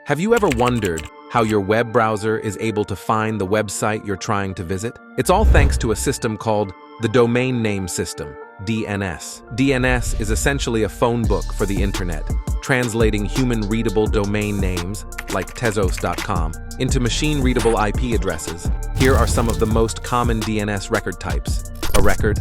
Have you ever wondered how your web browser is able to find the website you're trying to visit? It's all thanks to a system called the Domain Name System, DNS. DNS is essentially a phone book for the internet, translating human-readable domain names, like TezHost.com, into machine-readable IP addresses. Here are some of the most common DNS record types. A record,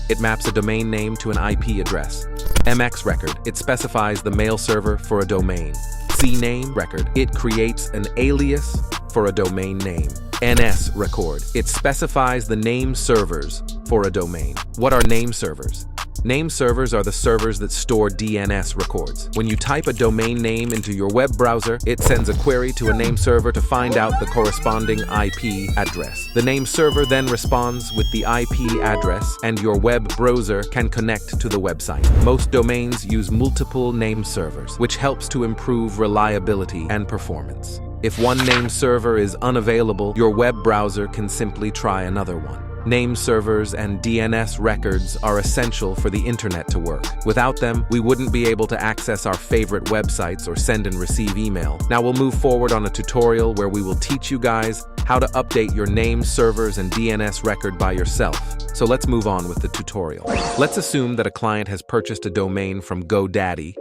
it maps a domain name to an IP address. MX record, it specifies the mail server for a domain. CNAME record, it creates an alias for a domain name. NS record, it specifies the name servers for a domain. What are name servers? Name servers are the servers that store DNS records. When you type a domain name into your web browser, it sends a query to a name server to find out the corresponding IP address. The name server then responds with the IP address, and your web browser can connect to the website. Most domains use multiple name servers, which helps to improve reliability and performance. If one name server is unavailable, your web browser can simply try another one. Name servers and DNS records are essential for the internet to work. Without them, we wouldn't be able to access our favorite websites or send and receive email. Now we'll move forward on a tutorial where we will teach you guys how to update your name servers and DNS record by yourself. So let's move on with the tutorial. Let's assume that a client has purchased a domain from GoDaddy,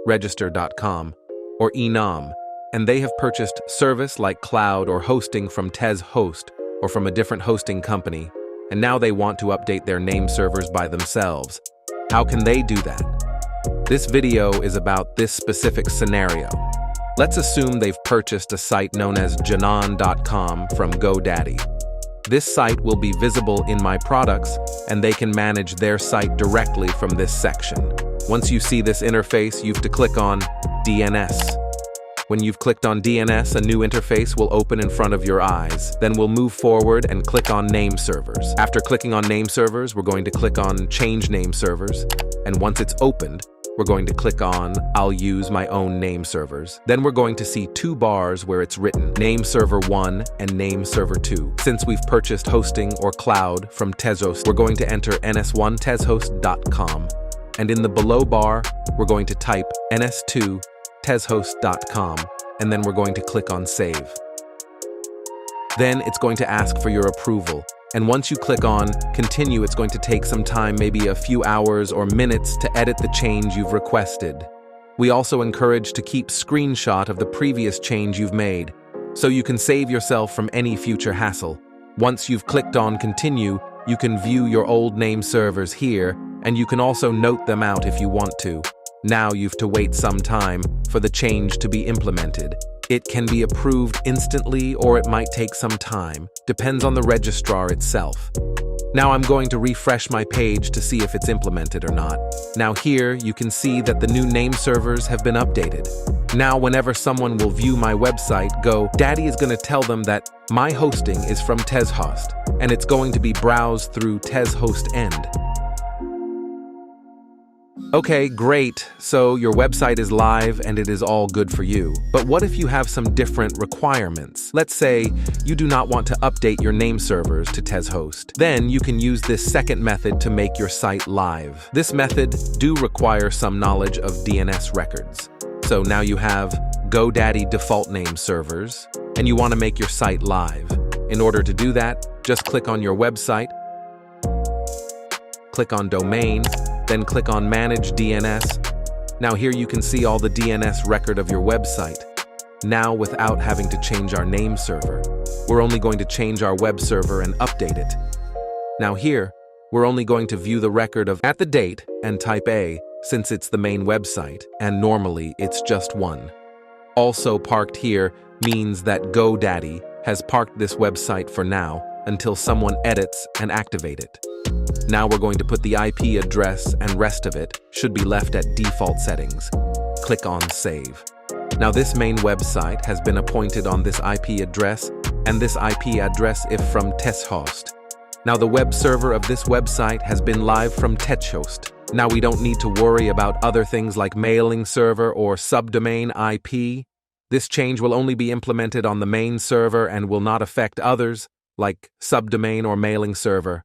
Register.com, or Enam, and they have purchased service like cloud or hosting from TezHost or from a different hosting company, and now they want to update their name servers by themselves. How can they do that? This video is about this specific scenario. Let's assume they've purchased a site known as Janan.com from GoDaddy. This site will be visible in My Products, and they can manage their site directly from this section. Once you see this interface, you have to click on DNS. When you've clicked on DNS, a new interface will open in front of your eyes. Then we'll move forward and click on Name Servers. After clicking on Name Servers, we're going to click on Change Name Servers. And once it's opened, we're going to click on I'll use my own name servers. Then we're going to see two bars where it's written Name Server 1 and Name Server 2. Since we've purchased hosting or cloud from TezHost, we're going to enter ns1tezhost.com. And in the below bar, we're going to type ns2 TezHost.com, and then we're going to click on Save. Then it's going to ask for your approval, and once you click on Continue, it's going to take some time, maybe a few hours or minutes, to edit the change you've requested. We also encourage to keep screenshot of the previous change you've made, so you can save yourself from any future hassle. Once you've clicked on Continue, you can view your old name servers here, and you can also note them out if you want to. Now you have to wait some time for the change to be implemented. It can be approved instantly or it might take some time. Depends on the registrar itself. Now I'm going to refresh my page to see if it's implemented or not. Now here you can see that the new name servers have been updated. Now whenever someone will view my website, GoDaddy is going to tell them that my hosting is from TezHost and it's going to be browsed through TezHost end. Okay, great. So your website is live and it is all good for you. But what if you have some different requirements? Let's say you do not want to update your name servers to TezHost. Then you can use this second method to make your site live. This method do require some knowledge of DNS records. So now you have GoDaddy default name servers and you want to make your site live. In order to do that, just click on your website, click on Domain, then click on Manage DNS. Now here you can see all the DNS record of your website. Now without having to change our name server, we're only going to change our web server and update it. Now here, we're only going to view the record of at the date and type A, since it's the main website, and normally it's just one. Also parked here means that GoDaddy has parked this website for now until someone edits and activate it. Now we're going to put the IP address and rest of it should be left at default settings. Click on Save. Now this main website has been appointed on this IP address and this IP address if from TezHost. Now the web server of this website has been live from TezHost. Now we don't need to worry about other things like mailing server or subdomain IP. This change will only be implemented on the main server and will not affect others like subdomain or mailing server.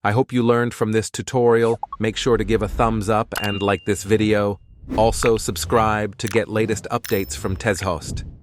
I hope you learned from this tutorial. Make sure to give a thumbs up and like this video. Also subscribe to get latest updates from TezHost.